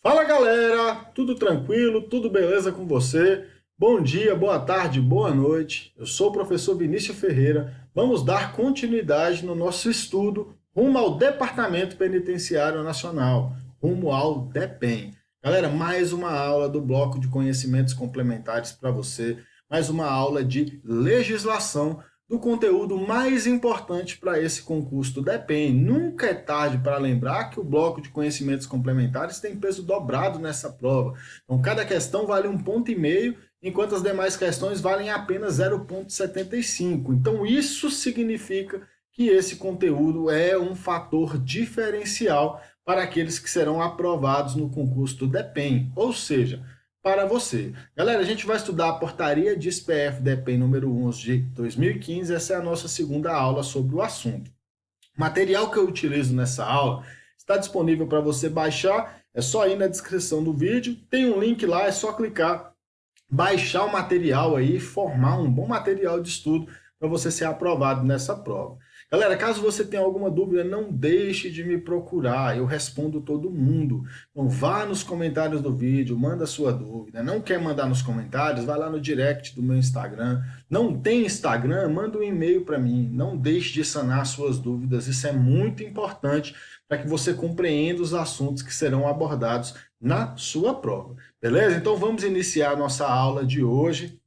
Fala galera, tudo tranquilo, tudo beleza com você? Bom dia, boa tarde, boa noite. Eu sou o professor Vinícius Ferreira. Vamos dar continuidade no nosso estudo rumo ao Departamento Penitenciário Nacional, rumo ao DEPEN. Galera, mais uma aula do bloco de conhecimentos complementares para você, mais uma aula de legislação do conteúdo mais importante para esse concurso do DEPEN. Nunca é tarde para lembrar que o bloco de conhecimentos complementares tem peso dobrado nessa prova. Então, cada questão vale 1,5 ponto, enquanto as demais questões valem apenas 0,75. Então, isso significa que esse conteúdo é um fator diferencial para aqueles que serão aprovados no concurso do DEPEN. Ou seja, para você. Galera, a gente vai estudar a portaria de SPF-DEPEN número 11 de 2015, essa é a nossa segunda aula sobre o assunto. O material que eu utilizo nessa aula está disponível para você baixar, é só ir na descrição do vídeo, tem um link lá, é só clicar, baixar o material aí, formar um bom material de estudo para você ser aprovado nessa prova. Galera, caso você tenha alguma dúvida, não deixe de me procurar, eu respondo todo mundo. Então vá nos comentários do vídeo, manda sua dúvida. Não quer mandar nos comentários? Vai lá no direct do meu Instagram. Não tem Instagram? Manda um e-mail para mim. Não deixe de sanar suas dúvidas, isso é muito importante para que você compreenda os assuntos que serão abordados na sua prova. Beleza? Então vamos iniciar a nossa aula de hoje.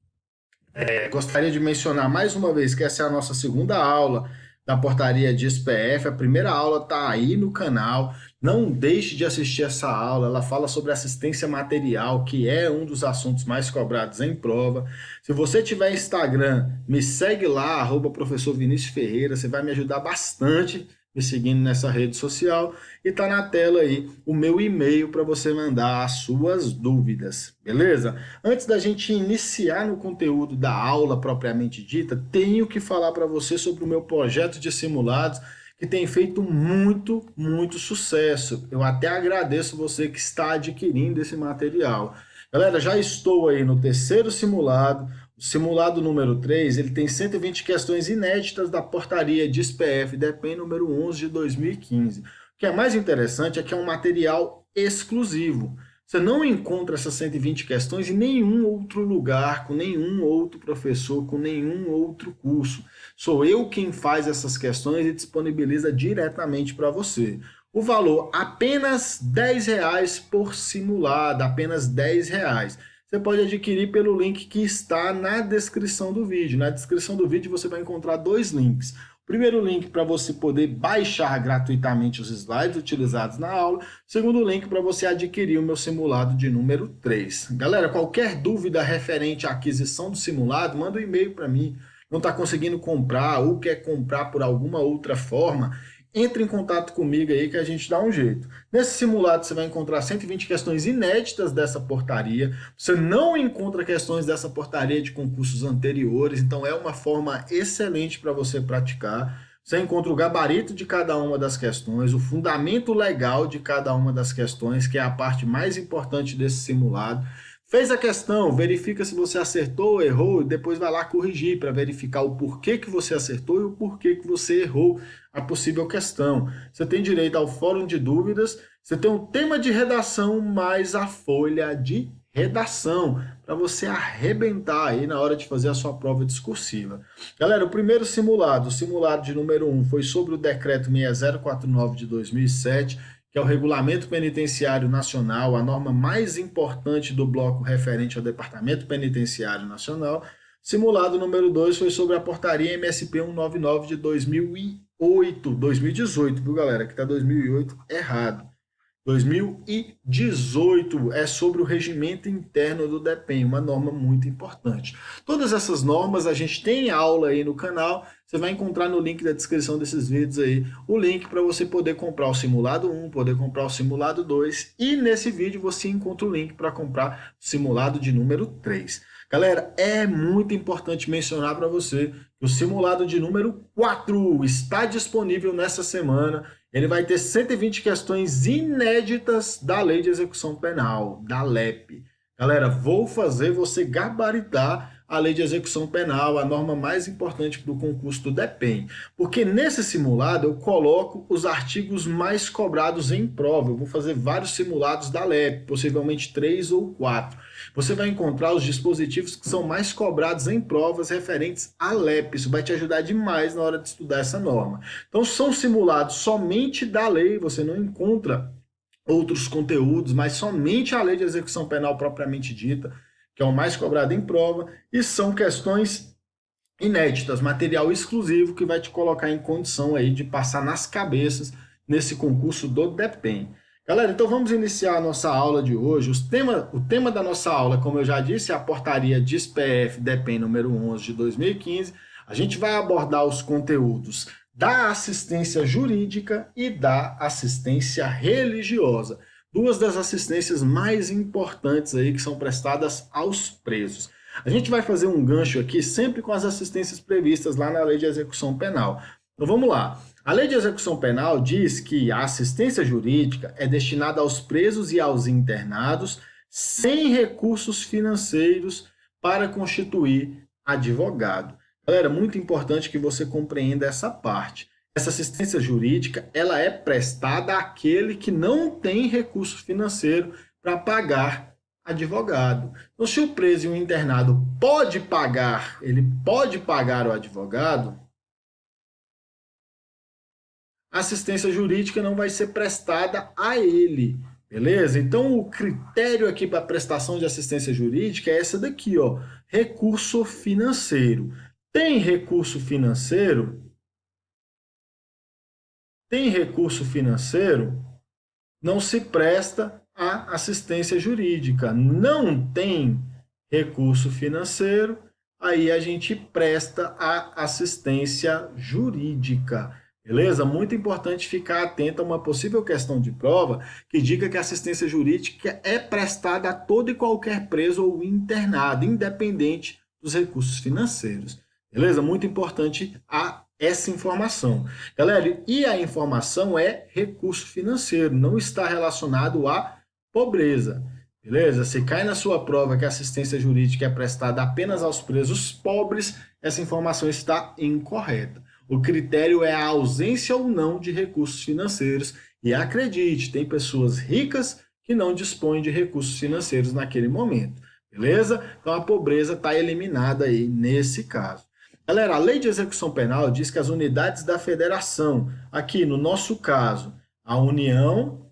Gostaria de mencionar mais uma vez que essa é a nossa segunda aula da portaria de SPF. A primeira aula está aí no canal. Não deixe de assistir essa aula. Ela fala sobre assistência material, que é um dos assuntos mais cobrados em prova. Se você tiver Instagram, me segue lá, @professor Vinícius Ferreira. Você vai me ajudar bastante me seguindo nessa rede social, e tá na tela aí o meu e-mail para você mandar as suas dúvidas, beleza? Antes da gente iniciar no conteúdo da aula propriamente dita, tenho que falar para você sobre o meu projeto de simulados, que tem feito muito sucesso. Eu até agradeço você que está adquirindo esse material. Galera, já estou aí no terceiro simulado. O simulado número 3, ele tem 120 questões inéditas da portaria de SPF-DEPEN número 11 de 2015. O que é mais interessante é que é um material exclusivo. Você não encontra essas 120 questões em nenhum outro lugar, com nenhum outro professor, com nenhum outro curso. Sou eu quem faz essas questões e disponibiliza diretamente para você. O valor apenas R$ 10 por simulado, apenas R$ 10. Você pode adquirir pelo link que está na descrição do vídeo. Na descrição do vídeo você vai encontrar dois links. O primeiro link para você poder baixar gratuitamente os slides utilizados na aula. O segundo link para você adquirir o meu simulado de número 3. Galera, qualquer dúvida referente à aquisição do simulado, manda um e-mail para mim. Não está conseguindo comprar ou quer comprar por alguma outra forma, entre em contato comigo aí que a gente dá um jeito. Nesse simulado você vai encontrar 120 questões inéditas dessa portaria. Você não encontra questões dessa portaria de concursos anteriores, então é uma forma excelente para você praticar. Você encontra o gabarito de cada uma das questões, o fundamento legal de cada uma das questões, que é a parte mais importante desse simulado. Fez a questão, verifica se você acertou ou errou, e depois vai lá corrigir para verificar o porquê que você acertou e o porquê que você errou a possível questão. Você tem direito ao fórum de dúvidas, você tem um tema de redação mais a folha de redação, para você arrebentar aí na hora de fazer a sua prova discursiva. Galera, o primeiro simulado, o simulado de número 1, foi sobre o decreto 6049 de 2007, que é o Regulamento Penitenciário Nacional, a norma mais importante do bloco referente ao Departamento Penitenciário Nacional. Simulado número 2 foi sobre a portaria MSP 199 de 2018, viu galera? Que está 2008 errado. 2018 é sobre o regimento interno do DEPEN, uma norma muito importante. Todas essas normas a gente tem aula aí no canal, você vai encontrar no link da descrição desses vídeos aí, o link para você poder comprar o simulado 1, poder comprar o simulado 2, e nesse vídeo você encontra o link para comprar o simulado de número 3. Galera, é muito importante mencionar para você que o simulado de número 4 está disponível nessa semana. Ele vai ter 120 questões inéditas da Lei de Execução Penal, da LEP. Galera, vou fazer você gabaritar a Lei de Execução Penal, a norma mais importante do concurso do DEPEN. Porque nesse simulado eu coloco os artigos mais cobrados em prova. Eu vou fazer vários simulados da LEP, possivelmente 3 ou 4. Você vai encontrar os dispositivos que são mais cobrados em provas referentes à LEP. Isso vai te ajudar demais na hora de estudar essa norma. Então são simulados somente da lei, você não encontra outros conteúdos, mas somente a Lei de Execução Penal propriamente dita, que é o mais cobrado em prova, e são questões inéditas, material exclusivo que vai te colocar em condição aí de passar nas cabeças nesse concurso do DEPEN. Galera, então vamos iniciar a nossa aula de hoje. O tema da nossa aula, como eu já disse, é a portaria DIS-PF DEPEN número 11 de 2015. A gente vai abordar os conteúdos da assistência jurídica e da assistência religiosa. Duas das assistências mais importantes aí que são prestadas aos presos. A gente vai fazer um gancho aqui sempre com as assistências previstas lá na Lei de Execução Penal. Então vamos lá. A Lei de Execução Penal diz que a assistência jurídica é destinada aos presos e aos internados sem recursos financeiros para constituir advogado. Galera, muito importante que você compreenda essa parte. Essa assistência jurídica, ela é prestada àquele que não tem recurso financeiro para pagar advogado. Então, se o preso e o internado ele pode pagar o advogado, a assistência jurídica não vai ser prestada a ele, beleza? Então, o critério aqui para prestação de assistência jurídica é essa daqui, ó, recurso financeiro. Tem recurso financeiro? Tem recurso financeiro? Não se presta a assistência jurídica. Não tem recurso financeiro, aí a gente presta a assistência jurídica. Beleza? Muito importante ficar atento a uma possível questão de prova que diga que a assistência jurídica é prestada a todo e qualquer preso ou internado, independente dos recursos financeiros. Beleza? Muito importante essa informação. Galera, e a informação é recurso financeiro, não está relacionado à pobreza. Beleza? Se cai na sua prova que a assistência jurídica é prestada apenas aos presos pobres, essa informação está incorreta. O critério é a ausência ou não de recursos financeiros. E acredite, tem pessoas ricas que não dispõem de recursos financeiros naquele momento. Beleza? Então a pobreza está eliminada aí nesse caso. Galera, a Lei de Execução Penal diz que as unidades da federação, aqui no nosso caso, a União,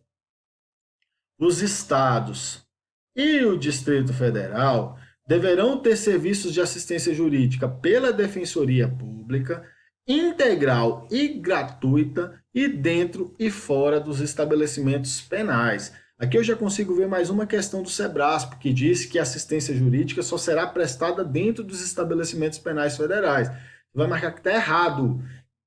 os estados e o Distrito Federal, deverão ter serviços de assistência jurídica pela Defensoria Pública, integral e gratuita e dentro e fora dos estabelecimentos penais. Aqui eu já consigo ver mais uma questão do SEBRASP, que diz que a assistência jurídica só será prestada dentro dos estabelecimentos penais federais. Vai marcar que está errado.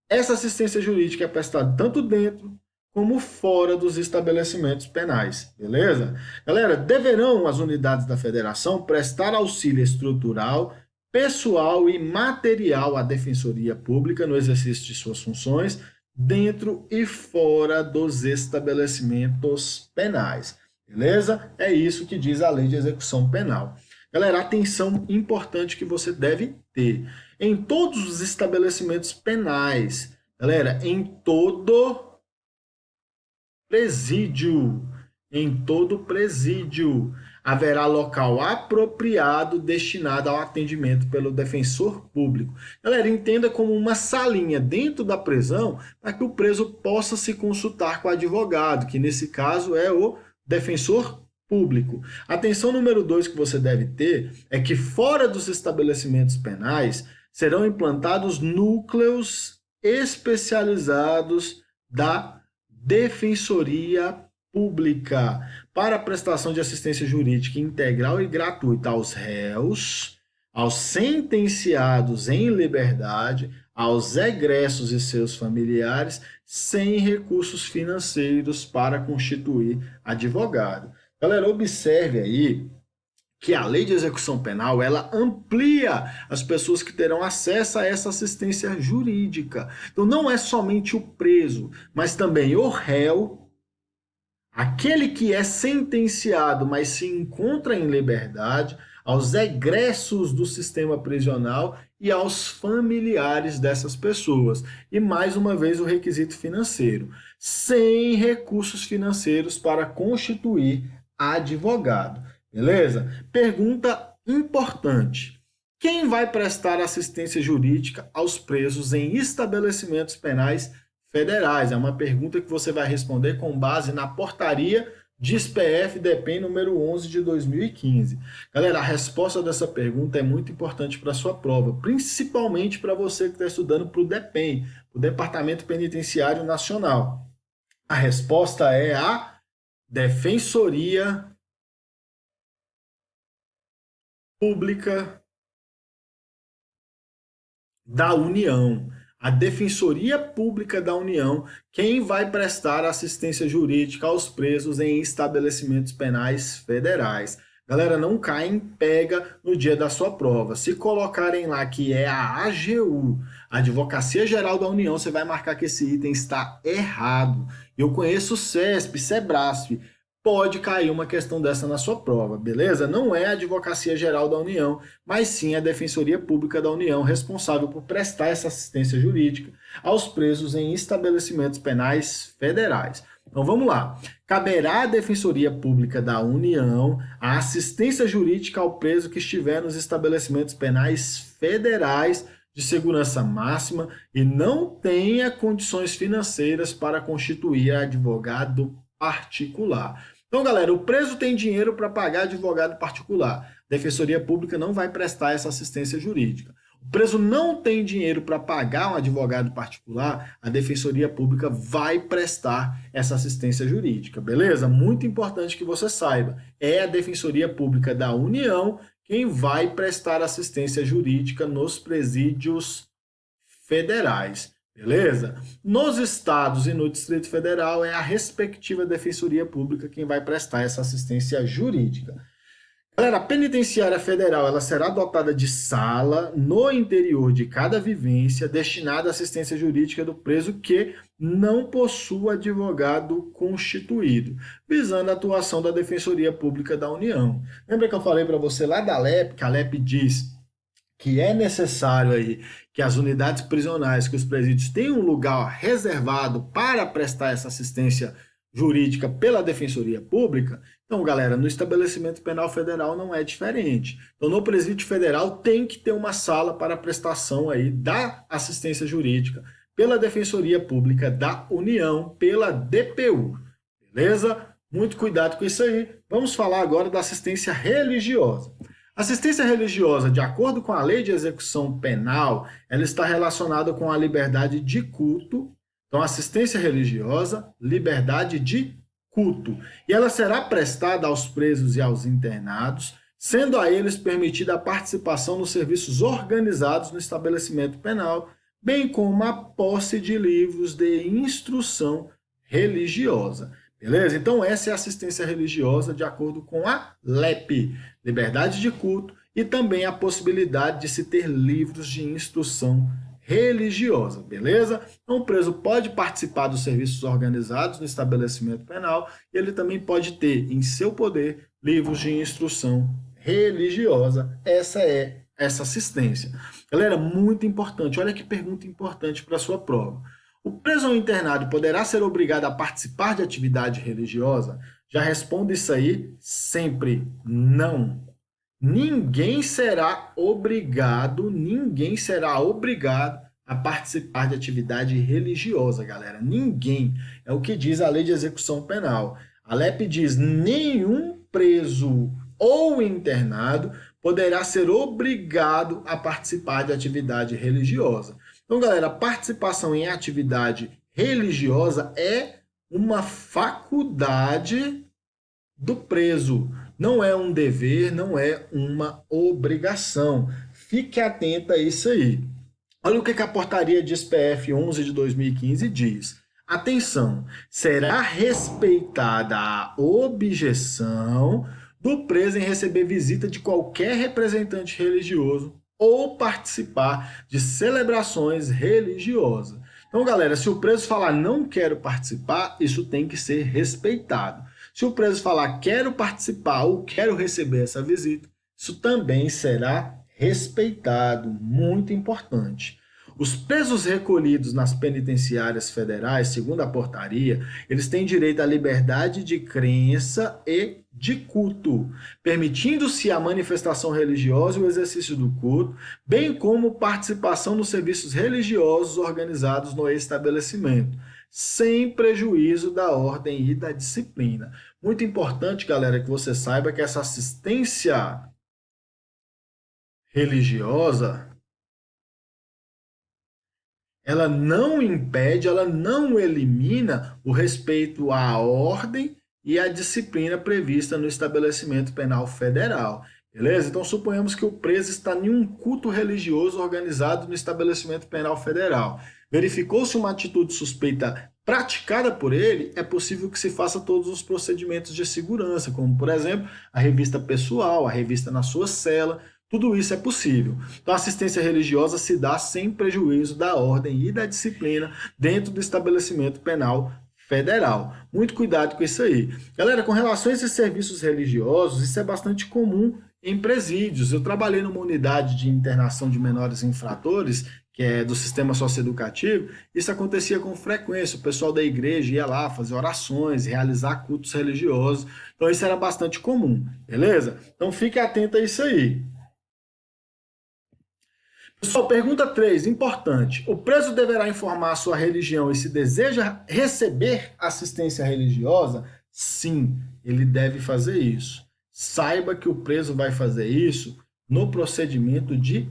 Essa assistência jurídica é prestada tanto dentro como fora dos estabelecimentos penais, beleza? Galera, deverão as unidades da federação prestar auxílio estrutural, pessoal e material à Defensoria Pública no exercício de suas funções, dentro e fora dos estabelecimentos penais, beleza? É isso que diz a Lei de Execução Penal. Galera, atenção importante que você deve ter. Em todos os estabelecimentos penais, galera, em todo presídio, haverá local apropriado destinado ao atendimento pelo defensor público. Galera, entenda como uma salinha dentro da prisão para que o preso possa se consultar com o advogado, que nesse caso é o defensor público. Atenção número 2 que você deve ter é que fora dos estabelecimentos penais serão implantados núcleos especializados da Defensoria Pública para a prestação de assistência jurídica integral e gratuita aos réus, aos sentenciados em liberdade, aos egressos e seus familiares, sem recursos financeiros para constituir advogado. Galera, observe aí que a Lei de Execução Penal, ela amplia as pessoas que terão acesso a essa assistência jurídica. Então não é somente o preso, mas também o réu, aquele que é sentenciado, mas se encontra em liberdade, aos egressos do sistema prisional e aos familiares dessas pessoas. E mais uma vez o requisito financeiro, sem recursos financeiros para constituir advogado. Beleza? Pergunta importante. Quem vai prestar assistência jurídica aos presos em estabelecimentos penais federais? É uma pergunta que você vai responder com base na portaria DIS-PF-DEPEN número 11 de 2015. Galera, a resposta dessa pergunta é muito importante para a sua prova, principalmente para você que está estudando para o DEPEN, o Departamento Penitenciário Nacional. A resposta é a Defensoria Pública da União. A Defensoria Pública da União, quem vai prestar assistência jurídica aos presos em estabelecimentos penais federais. Galera, não caem pega no dia da sua prova. Se colocarem lá que é a AGU, Advocacia Geral da União, você vai marcar que esse item está errado. Eu conheço o CESP, SEBRASF, pode cair uma questão dessa na sua prova, beleza? Não é a Advocacia Geral da União, mas sim a Defensoria Pública da União, responsável por prestar essa assistência jurídica aos presos em estabelecimentos penais federais. Então vamos lá. Caberá à Defensoria Pública da União a assistência jurídica ao preso que estiver nos estabelecimentos penais federais de segurança máxima e não tenha condições financeiras para constituir advogado particular. Então, galera, o preso tem dinheiro para pagar advogado particular. A Defensoria Pública não vai prestar essa assistência jurídica. O preso não tem dinheiro para pagar um advogado particular, a Defensoria Pública vai prestar essa assistência jurídica, beleza? Muito importante que você saiba, é a Defensoria Pública da União quem vai prestar assistência jurídica nos presídios federais. Beleza? Nos estados e no Distrito Federal é a respectiva Defensoria Pública quem vai prestar essa assistência jurídica. Galera, a penitenciária federal ela será dotada de sala no interior de cada vivência destinada à assistência jurídica do preso que não possua advogado constituído, visando a atuação da Defensoria Pública da União. Lembra que eu falei para você lá da LEP, que a LEP diz que é necessário aí que as unidades prisionais, que os presídios tenham um lugar reservado para prestar essa assistência jurídica pela Defensoria Pública? Então, galera, no estabelecimento penal federal não é diferente. Então, no presídio federal tem que ter uma sala para prestação aí da assistência jurídica pela Defensoria Pública da União, pela DPU. Beleza? Muito cuidado com isso aí. Vamos falar agora da assistência religiosa. Assistência religiosa, de acordo com a Lei de Execução Penal, ela está relacionada com a liberdade de culto. Então, assistência religiosa, liberdade de culto. E ela será prestada aos presos e aos internados, sendo a eles permitida a participação nos serviços organizados no estabelecimento penal, bem como a posse de livros de instrução religiosa. Beleza? Então, essa é a assistência religiosa de acordo com a LEP, liberdade de culto, e também a possibilidade de se ter livros de instrução religiosa, beleza? Então, o preso pode participar dos serviços organizados no estabelecimento penal e ele também pode ter em seu poder livros de instrução religiosa. Essa é essa assistência. Galera, muito importante. Olha que pergunta importante para a sua prova. O preso ou internado poderá ser obrigado a participar de atividade religiosa? Já respondo isso aí sempre não. Ninguém será obrigado a participar de atividade religiosa, galera. Ninguém. É o que diz a Lei de Execução Penal. A LEP diz: nenhum preso ou internado poderá ser obrigado a participar de atividade religiosa. Então, galera, participação em atividade religiosa é uma faculdade do preso. Não é um dever, não é uma obrigação. Fique atento a isso aí. Olha o que a portaria DIS-PF 11 de 2015 diz. Atenção, será respeitada a objeção do preso em receber visita de qualquer representante religioso ou participar de celebrações religiosas. Então, galera, se o preso falar não quero participar, isso tem que ser respeitado. Se o preso falar quero participar ou quero receber essa visita, isso também será respeitado, muito importante. Os presos recolhidos nas penitenciárias federais, segundo a portaria, eles têm direito à liberdade de crença e de culto, permitindo-se a manifestação religiosa e o exercício do culto, bem como participação nos serviços religiosos organizados no estabelecimento, sem prejuízo da ordem e da disciplina. Muito importante, galera, que você saiba que essa assistência religiosa, ela não impede, ela não elimina o respeito à ordem e à disciplina prevista no estabelecimento penal federal. Beleza? Então, suponhamos que o preso está em um culto religioso organizado no estabelecimento penal federal. Verificou-se uma atitude suspeita praticada por ele, é possível que se faça todos os procedimentos de segurança, como, por exemplo, a revista pessoal, a revista na sua cela. Tudo isso é possível. Então, a assistência religiosa se dá sem prejuízo da ordem e da disciplina dentro do estabelecimento penal federal. Muito cuidado com isso aí. Galera, com relação a esses serviços religiosos, isso é bastante comum em presídios. Eu trabalhei numa unidade de internação de menores infratores, que é do sistema socioeducativo. Isso acontecia com frequência. O pessoal da igreja ia lá fazer orações, realizar cultos religiosos. Então, isso era bastante comum, beleza? Então, fique atento a isso aí. Pessoal, pergunta 3, importante. O preso deverá informar a sua religião e se deseja receber assistência religiosa? Sim, ele deve fazer isso. Saiba que o preso vai fazer isso no procedimento de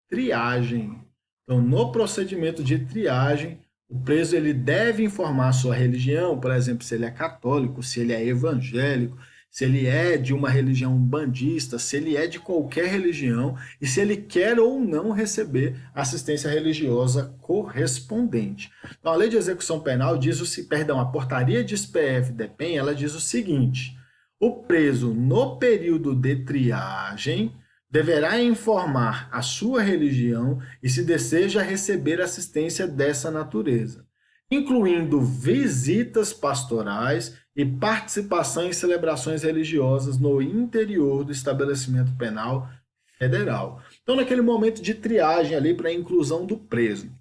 triagem. Então, no procedimento de triagem, o preso ele deve informar a sua religião, por exemplo, se ele é católico, se ele é evangélico, se ele é de uma religião bandista, se ele é de qualquer religião e se ele quer ou não receber assistência religiosa correspondente. Então, a Lei de Execução Penal diz a portaria de SPF-DEPEN, ela diz o seguinte: o preso, no período de triagem, deverá informar a sua religião e se deseja receber assistência dessa natureza, incluindo visitas pastorais e participação em celebrações religiosas no interior do estabelecimento penal federal. Então, naquele momento de triagem ali para a inclusão do preso,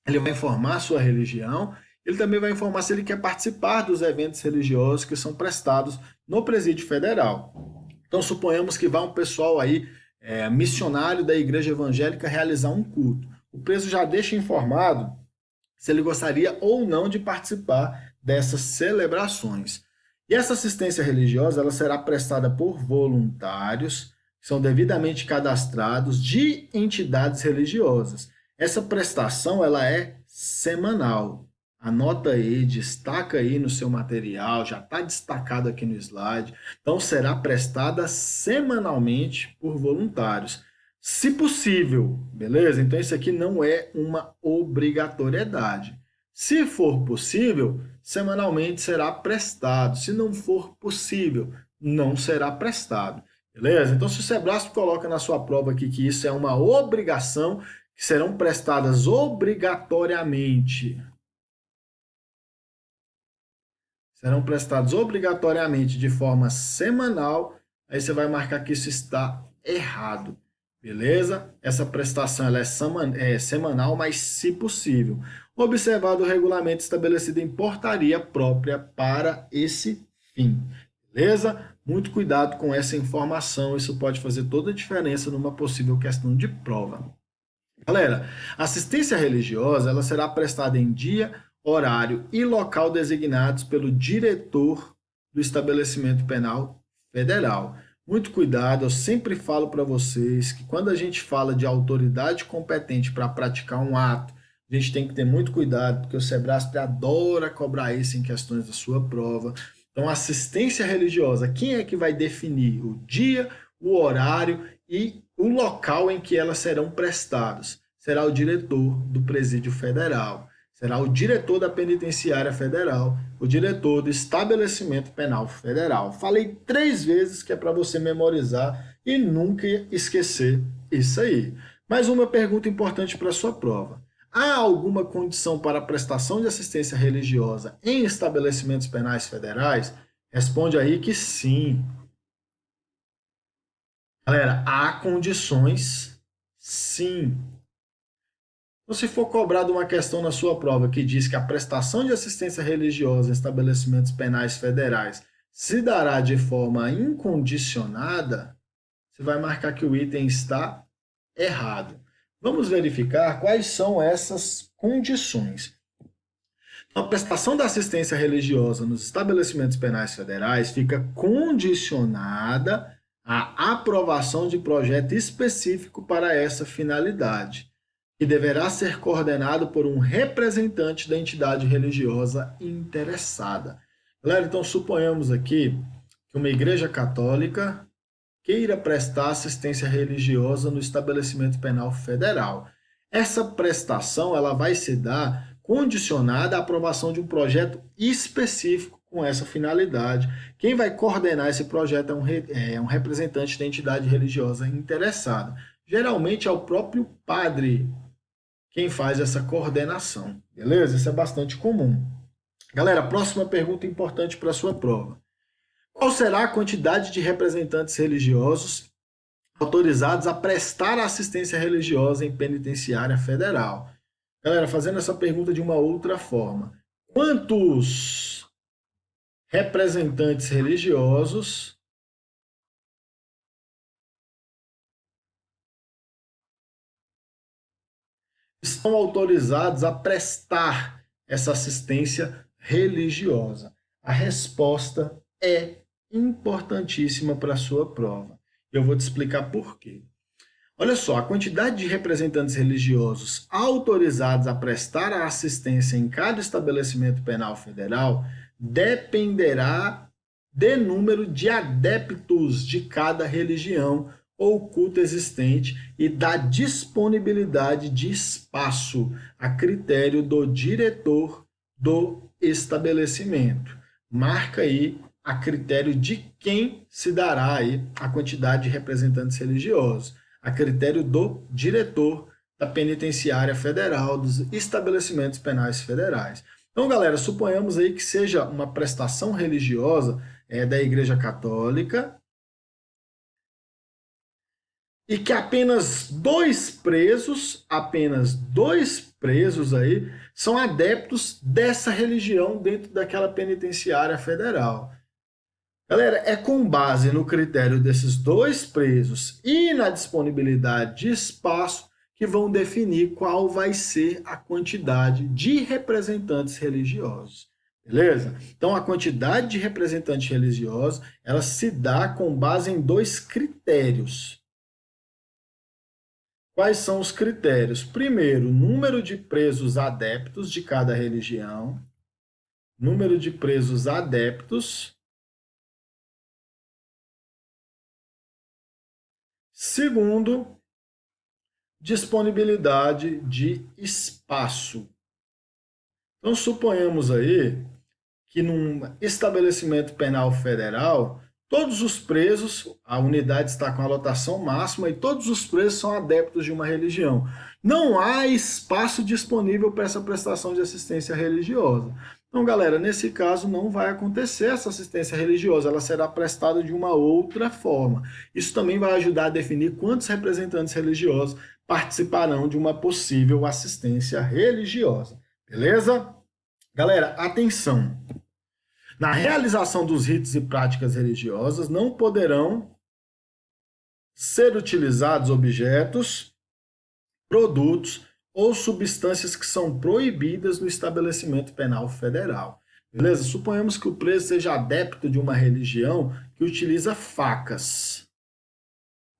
ele vai informar a sua religião, ele também vai informar se ele quer participar dos eventos religiosos que são prestados no presídio federal. Então, suponhamos que vá um pessoal aí, missionário da igreja evangélica, realizar um culto. O preso já deixa informado se ele gostaria ou não de participar dessas celebrações. E essa assistência religiosa ela será prestada por voluntários que são devidamente cadastrados de entidades religiosas. Essa prestação ela é semanal. Anota aí, destaca aí no seu material, já está destacado aqui no slide. Então, será prestada semanalmente por voluntários. Se possível, beleza? Então, isso aqui não é uma obrigatoriedade. Se for possível, semanalmente será prestado. Se não for possível, não será prestado. Beleza? Então, se o Sebrasp coloca na sua prova aqui que isso é uma obrigação, que serão prestadas obrigatoriamente. Serão prestados obrigatoriamente de forma semanal, aí você vai marcar que isso está errado. Beleza? Essa prestação ela é semanal, mas se possível. Observado o regulamento estabelecido em portaria própria para esse fim. Beleza? Muito cuidado com essa informação, isso pode fazer toda a diferença numa possível questão de prova. Galera, assistência religiosa ela será prestada em dia, horário e local designados pelo diretor do estabelecimento penal federal. Muito cuidado, eu sempre falo para vocês que quando a gente fala de autoridade competente para praticar um ato, a gente tem que ter muito cuidado, porque o Sebrasp adora cobrar isso em questões da sua prova. Então, assistência religiosa, quem é que vai definir o dia, o horário e o local em que elas serão prestadas? Será o diretor do Presídio Federal, será o diretor da Penitenciária Federal, o diretor do Estabelecimento Penal Federal. Falei 3 vezes que é para você memorizar e nunca esquecer isso aí. Mais uma pergunta importante para a sua prova. Há alguma condição para a prestação de assistência religiosa em estabelecimentos penais federais? Responde aí que sim. Galera, há condições, sim. Então, se for cobrado uma questão na sua prova que diz que a prestação de assistência religiosa em estabelecimentos penais federais se dará de forma incondicionada, você vai marcar que o item está errado. Vamos verificar quais são essas condições. A prestação da assistência religiosa nos estabelecimentos penais federais fica condicionada à aprovação de projeto específico para essa finalidade, que deverá ser coordenado por um representante da entidade religiosa interessada. Galera, então suponhamos aqui que uma igreja católica queira prestar assistência religiosa no estabelecimento penal federal. Essa prestação ela vai se dar condicionada à aprovação de um projeto específico com essa finalidade. Quem vai coordenar esse projeto é um representante da entidade religiosa interessada. Geralmente é o próprio padre quem faz essa coordenação, beleza? Isso é bastante comum. Galera, próxima pergunta importante para a sua prova. Qual será a quantidade de representantes religiosos autorizados a prestar assistência religiosa em penitenciária federal? Galera, fazendo essa pergunta de uma outra forma. Quantos representantes religiosos estão autorizados a prestar essa assistência religiosa? A resposta é importantíssima para a sua prova. Eu vou te explicar por quê. Olha só, a quantidade de representantes religiosos autorizados a prestar a assistência em cada estabelecimento penal federal dependerá do número de adeptos de cada religião ou culto existente e da disponibilidade de espaço a critério do diretor do estabelecimento. Marca aí a critério de quem se dará aí a quantidade de representantes religiosos, a critério do diretor da penitenciária federal, dos estabelecimentos penais federais. Então, galera, suponhamos aí que seja uma prestação religiosa da Igreja Católica e que apenas dois presos aí são adeptos dessa religião dentro daquela penitenciária federal. Galera, é com base no critério desses dois presos e na disponibilidade de espaço que vão definir qual vai ser a quantidade de representantes religiosos. Beleza? Então, a quantidade de representantes religiosos, ela se dá com base em dois critérios. Quais são os critérios? Primeiro, número de presos adeptos de cada religião. Número de presos adeptos. Segundo, disponibilidade de espaço. Então, suponhamos aí que num estabelecimento penal federal, todos os presos, a unidade está com a lotação máxima e todos os presos são adeptos de uma religião. Não há espaço disponível para essa prestação de assistência religiosa. Então, galera, nesse caso não vai acontecer essa assistência religiosa, ela será prestada de uma outra forma. Isso também vai ajudar a definir quantos representantes religiosos participarão de uma possível assistência religiosa. Beleza? Galera, atenção! Na realização dos ritos e práticas religiosas, não poderão ser utilizados objetos, produtos ou substâncias que são proibidas no estabelecimento penal federal. Beleza? Suponhamos que o preso seja adepto de uma religião que utiliza facas.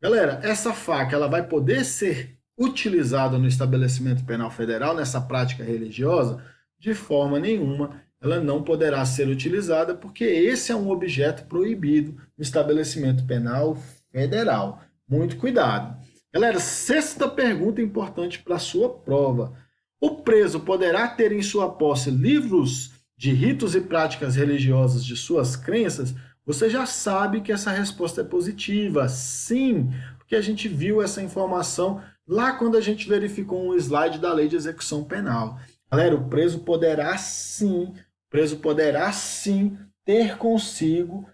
Galera, essa faca ela vai poder ser utilizada no estabelecimento penal federal, nessa prática religiosa? De forma nenhuma. Ela não poderá ser utilizada porque esse é um objeto proibido no estabelecimento penal federal. Muito cuidado. Galera, sexta pergunta importante para a sua prova. O preso poderá ter em sua posse livros de ritos e práticas religiosas de suas crenças? Você já sabe que essa resposta é positiva. Sim, porque a gente viu essa informação lá quando a gente verificou um slide da Lei de Execução Penal. Galera, o preso poderá sim ter consigo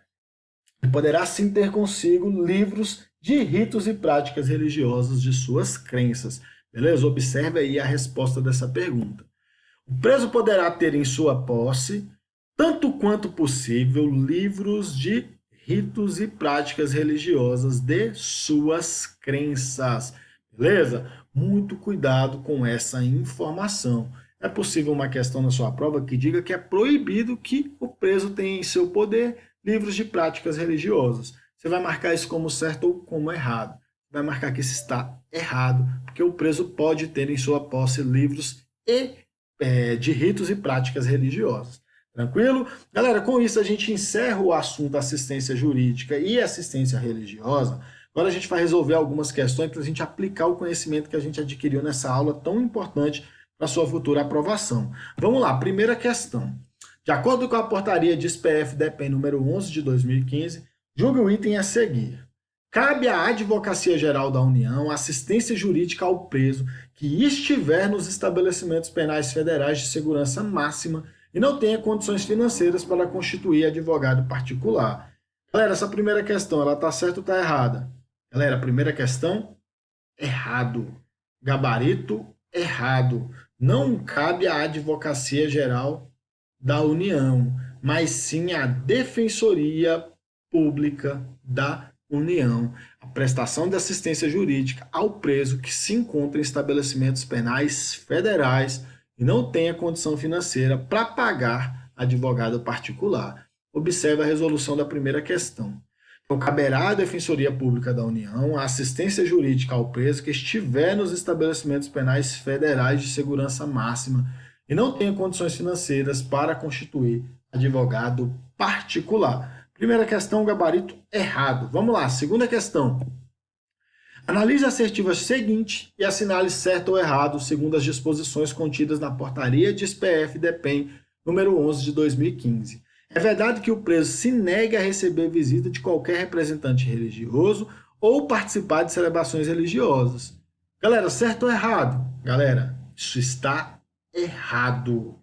livros de ritos e práticas religiosas de suas crenças. Beleza? Observe aí a resposta dessa pergunta. O preso poderá ter em sua posse, tanto quanto possível, livros de ritos e práticas religiosas de suas crenças. Beleza? Muito cuidado com essa informação. É possível uma questão na sua prova que diga que é proibido que o preso tenha em seu poder livros de práticas religiosas. Você vai marcar isso como certo ou como errado. Vai marcar que isso está errado, porque o preso pode ter em sua posse livros de ritos e práticas religiosas. Tranquilo? Galera, com isso a gente encerra o assunto assistência jurídica e assistência religiosa. Agora a gente vai resolver algumas questões para a gente aplicar o conhecimento que a gente adquiriu nessa aula tão importante para a sua futura aprovação. Vamos lá, primeira questão. De acordo com a portaria de SPF-DPEM número 11 de 2015, julgue o item a seguir. Cabe à Advocacia Geral da União assistência jurídica ao preso que estiver nos estabelecimentos penais federais de segurança máxima e não tenha condições financeiras para constituir advogado particular. Galera, essa primeira questão, ela está certa ou está errada? Galera, primeira questão, errado. Gabarito, errado. Não cabe à Advocacia Geral da União, mas sim à Defensoria Pública da União, a prestação de assistência jurídica ao preso que se encontra em estabelecimentos penais federais e não tenha condição financeira para pagar advogado particular. Observe a resolução da primeira questão. Então, caberá à Defensoria Pública da União a assistência jurídica ao preso que estiver nos estabelecimentos penais federais de segurança máxima e não tenha condições financeiras para constituir advogado particular. Primeira questão, gabarito errado. Vamos lá, segunda questão. Analise a assertiva seguinte e assinale certo ou errado segundo as disposições contidas na portaria de SPF-DPEM número 11 de 2015. É verdade que o preso se nega a receber visita de qualquer representante religioso ou participar de celebrações religiosas. Galera, certo ou errado? Galera, isso está errado.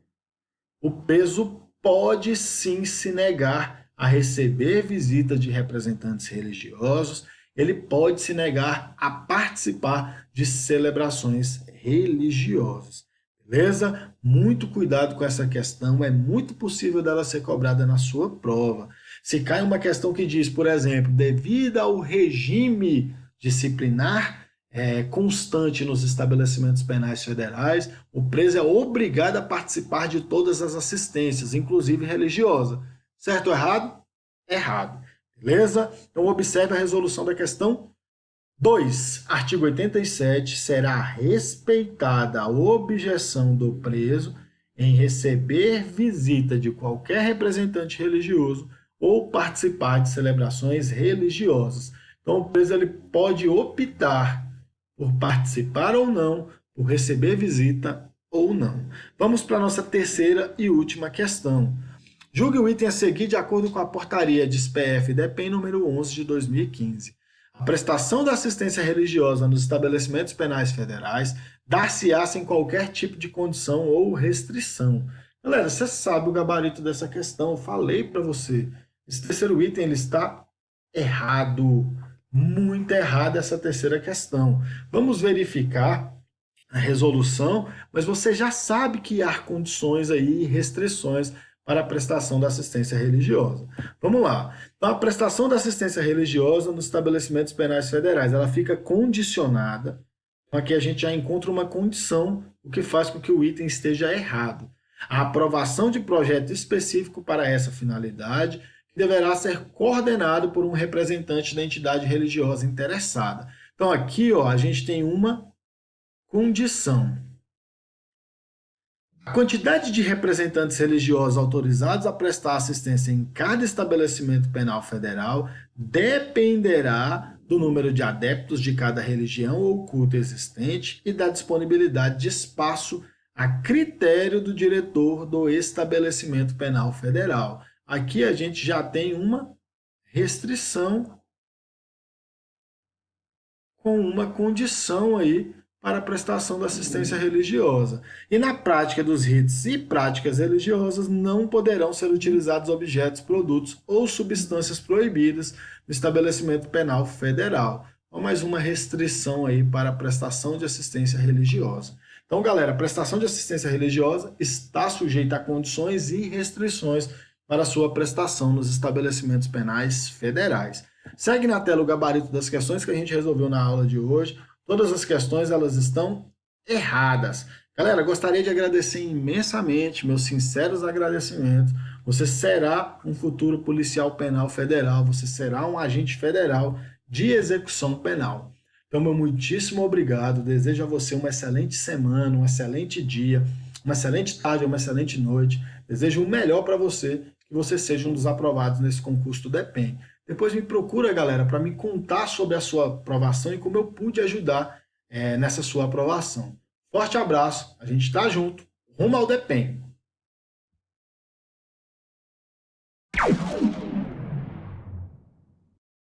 O preso pode sim se negar a receber visita de representantes religiosos, ele pode se negar a participar de celebrações religiosas. Beleza? Muito cuidado com essa questão, é muito possível dela ser cobrada na sua prova. Se cai uma questão que diz, por exemplo, devido ao regime disciplinar constante nos estabelecimentos penais federais, o preso é obrigado a participar de todas as assistências, inclusive religiosa. Certo ou errado? Errado. Beleza? Então observe a resolução da questão 2. Artigo 87. Será respeitada a objeção do preso em receber visita de qualquer representante religioso ou participar de celebrações religiosas. Então o preso ele pode optar por participar ou não, por receber visita ou não. Vamos para a nossa terceira e última questão. Julgue o item a seguir de acordo com a portaria de SPF-DPEM número 11 de 2015. A prestação da assistência religiosa nos estabelecimentos penais federais dar-se-á sem qualquer tipo de condição ou restrição. Galera, você sabe o gabarito dessa questão, eu falei para você. Esse terceiro item ele está errado, muito errado essa terceira questão. Vamos verificar a resolução, mas você já sabe que há condições aí, restrições para a prestação da assistência religiosa. Vamos lá. Então, a prestação da assistência religiosa nos estabelecimentos penais federais, ela fica condicionada. Então, aqui a gente já encontra uma condição, o que faz com que o item esteja errado. A aprovação de projeto específico para essa finalidade, que deverá ser coordenado por um representante da entidade religiosa interessada. Então, aqui ó, a gente tem uma condição. A quantidade de representantes religiosos autorizados a prestar assistência em cada estabelecimento penal federal dependerá do número de adeptos de cada religião ou culto existente e da disponibilidade de espaço a critério do diretor do estabelecimento penal federal. Aqui a gente já tem uma restrição com uma condição aí para a prestação da assistência religiosa. E na prática dos ritos e práticas religiosas não poderão ser utilizados objetos, produtos ou substâncias proibidas no estabelecimento penal federal. Então, mais uma restrição aí para a prestação de assistência religiosa. Então, galera, a prestação de assistência religiosa está sujeita a condições e restrições para a sua prestação nos estabelecimentos penais federais. Segue na tela o gabarito das questões que a gente resolveu na aula de hoje. Todas as questões elas estão erradas. Galera, gostaria de agradecer imensamente, meus sinceros agradecimentos. Você será um futuro policial penal federal, você será um agente federal de execução penal. Então, meu muitíssimo obrigado. Desejo a você uma excelente semana, um excelente dia, uma excelente tarde, uma excelente noite. Desejo o melhor para você, que você seja um dos aprovados nesse concurso do DEPEN. Depois me procura, galera, para me contar sobre a sua aprovação e como eu pude ajudar nessa sua aprovação. Forte abraço, a gente está junto, rumo ao DEPEN.